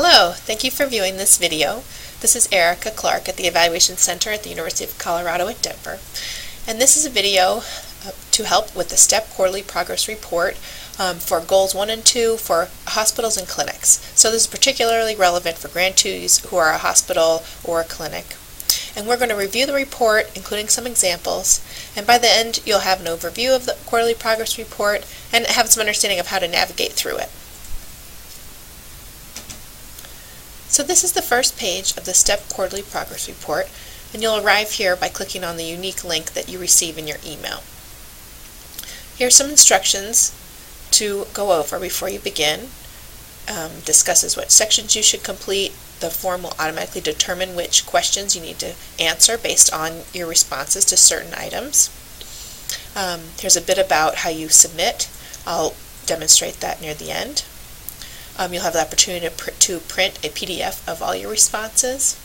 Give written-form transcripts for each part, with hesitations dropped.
Hello, thank you for viewing this video. This is Erica Clark at the Evaluation Center at the University of Colorado at Denver. And this is a video to help with the STEPP Quarterly Progress Report for Goals 1 and 2 for hospitals and clinics. So this is particularly relevant for grantees who are a hospital or a clinic. And we're going to review the report, including some examples, and by the end you'll have an overview of the Quarterly Progress Report and have some understanding of how to navigate through it. So this is the first page of the STEPP Quarterly Progress Report, and you'll arrive here by clicking on the unique link that you receive in your email. Here are some instructions to go over before you begin. Discusses what sections you should complete. The form will automatically determine which questions you need to answer based on your responses to certain items. Here's a bit about how you submit. I'll demonstrate that near the end. You'll have the opportunity to print a PDF of all your responses.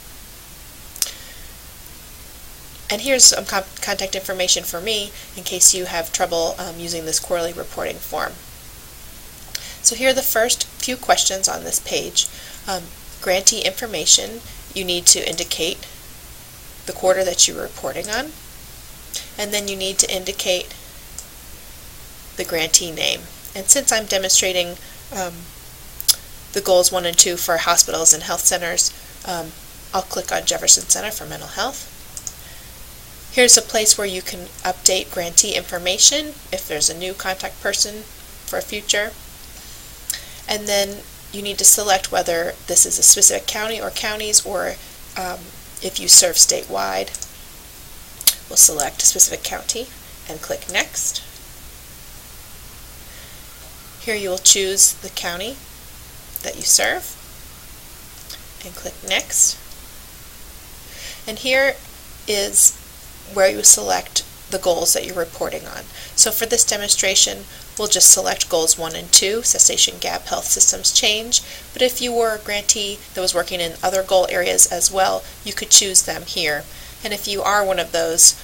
And here's some contact information for me in case you have trouble using this quarterly reporting form. So here are the first few questions on this page. Grantee information, you need to indicate the quarter that you're reporting on, and then you need to indicate the grantee name. And since I'm demonstrating the goals 1 and 2 for hospitals and health centers, I'll click on Jefferson Center for Mental Health. Here's a place where you can update grantee information if there's a new contact person for a future. And then you need to select whether this is a specific county or counties, or if you serve statewide, we'll select a specific county and click Next. Here you will choose the county that you serve and click Next. And here is where you select the goals that you're reporting on. So for this demonstration, we'll just select goals 1 and 2, cessation gap, health systems change. But if you were a grantee that was working in other goal areas as well, you could choose them here. And if you are one of those,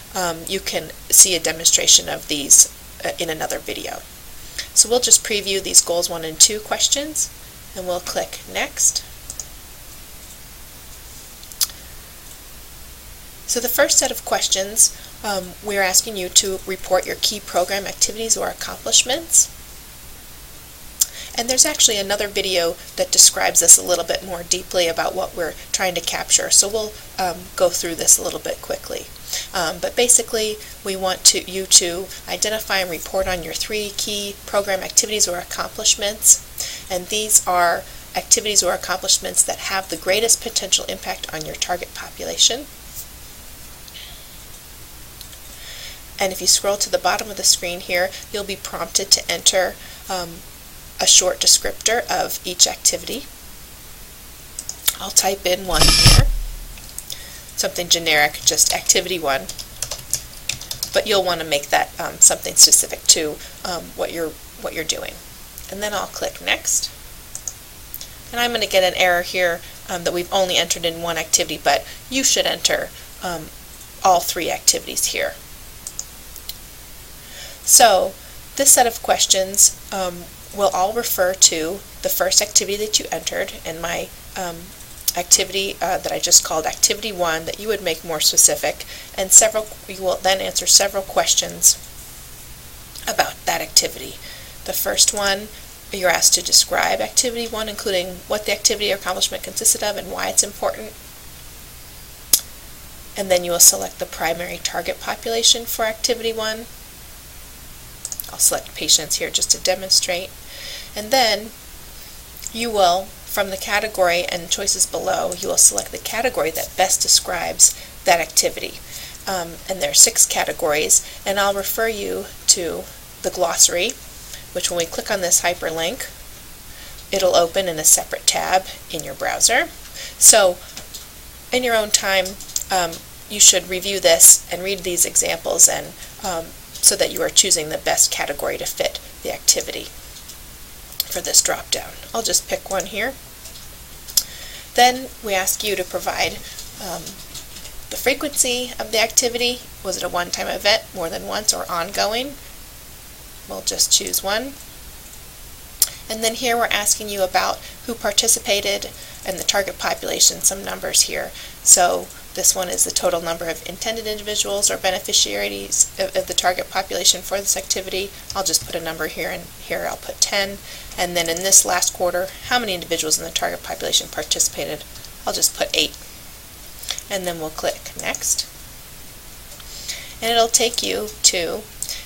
you can see a demonstration of these in another video. So we'll just preview these goals 1 and 2 questions, and we'll click Next. So the first set of questions, we're asking you to report your key program activities or accomplishments. And there's actually another video that describes this a little bit more deeply about what we're trying to capture. So we'll go through this a little bit quickly. But basically, we want you to identify and report on your 3 key program activities or accomplishments. And these are activities or accomplishments that have the greatest potential impact on your target population. And if you scroll to the bottom of the screen here, you'll be prompted to enter a short descriptor of each activity. I'll type in 1 here, something generic, just activity 1, but you'll want to make that something specific to what you're doing. And then I'll click Next. And I'm going to get an error here that we've only entered in 1 activity, but you should enter all 3 activities here. So this set of questions will all refer to the first activity that you entered, and my activity that I just called activity 1 that you would make more specific, and you will then answer several questions about that activity. The first one, you're asked to describe activity 1, including what the activity or accomplishment consisted of and why it's important. And then you will select the primary target population for activity 1. I'll select patients here just to demonstrate. And then you will, from the category and choices below, you will select the category that best describes that activity. And there are 6 categories, and I'll refer you to the glossary, which when we click on this hyperlink, it'll open in a separate tab in your browser. So in your own time, you should review this and read these examples, and so that you are choosing the best category to fit the activity for this drop-down. I'll just pick one here. Then we ask you to provide the frequency of the activity. Was it a one-time event, more than once, or ongoing? We'll just choose 1. And then here we're asking you about who participated and the target population, some numbers here. So this one is the total number of intended individuals or beneficiaries of the target population for this activity. I'll just put a number here, and here I'll put 10. And then in this last quarter, how many individuals in the target population participated? I'll just put 8. And then we'll click Next. And it'll take you to,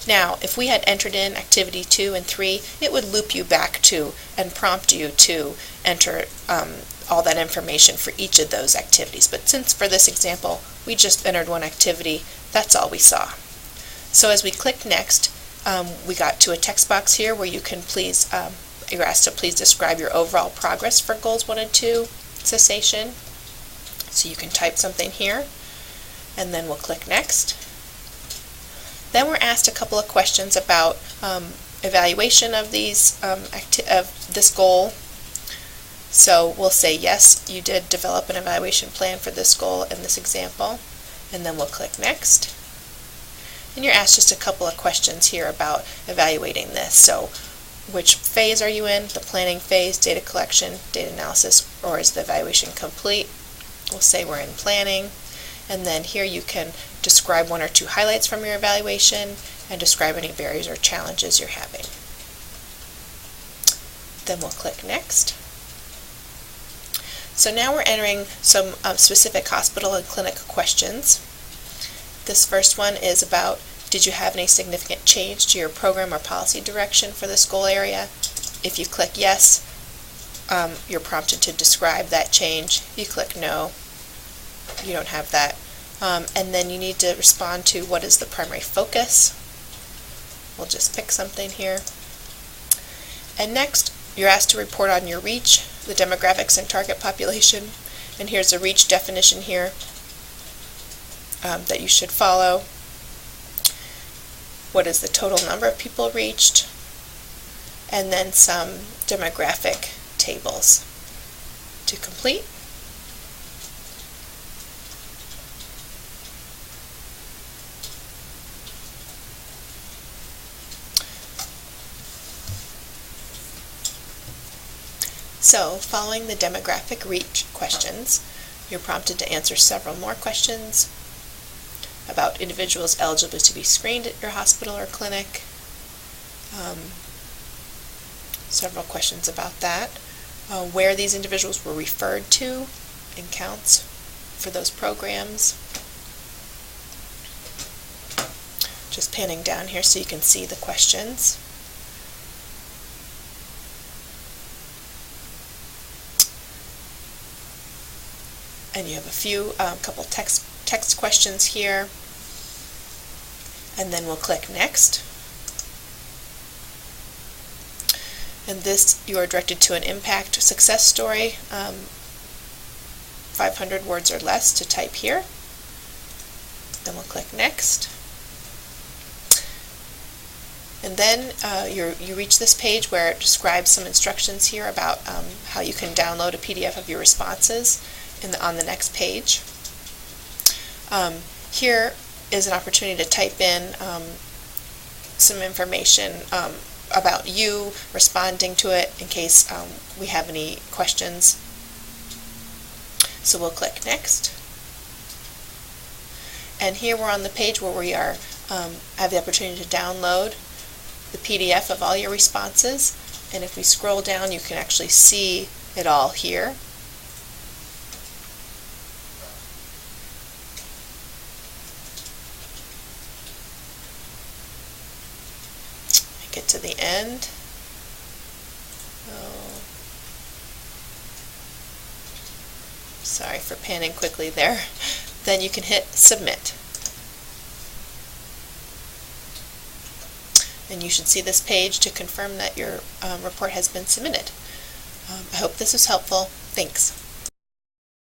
now if we had entered in activity 2 and 3, it would loop you back to and prompt you to enter all that information for each of those activities. But since for this example we just entered one activity, that's all we saw. So as we click Next, we got to a text box here where you can please, you're asked to please describe your overall progress for goals 1 and 2 cessation. So you can type something here, and then we'll click Next. Then we're asked a couple of questions about evaluation of these of this goal. So we'll say yes, you did develop an evaluation plan for this goal in this example, and then we'll click Next. And you're asked just a couple of questions here about evaluating this. So which phase are you in? The planning phase, data collection, data analysis, or is the evaluation complete? We'll say we're in planning. And then here you can describe 1 or 2 highlights from your evaluation and describe any barriers or challenges you're having. Then we'll click Next. So now we're entering some specific hospital and clinic questions. This first one is about, did you have any significant change to your program or policy direction for this goal area? If you click yes, you're prompted to describe that change. You click no, you don't have that. And then you need to respond to what is the primary focus. We'll just pick something here. And next, you're asked to report on your reach, the demographics and target population. And here's a reach definition here that you should follow. What is the total number of people reached? And then some demographic tables to complete. So, following the demographic reach questions, you're prompted to answer several more questions about individuals eligible to be screened at your hospital or clinic. Several questions about that. Where these individuals were referred to and counts for those programs. Just panning down here so you can see the questions. And you have a couple text questions here. And then we'll click Next. And this, you are directed to an impact success story, 500 words or less to type here. Then we'll click Next. And then you reach this page where it describes some instructions here about how you can download a PDF of your responses on the next page. Here is an opportunity to type in some information about you, responding to it in case we have any questions. So we'll click Next. And here we're on the page where we have the opportunity to download the PDF of all your responses. And if we scroll down, you can actually see it all here. Get to the end. Oh, sorry for panning quickly there. Then you can hit Submit. And you should see this page to confirm that your report has been submitted. I hope this was helpful. Thanks.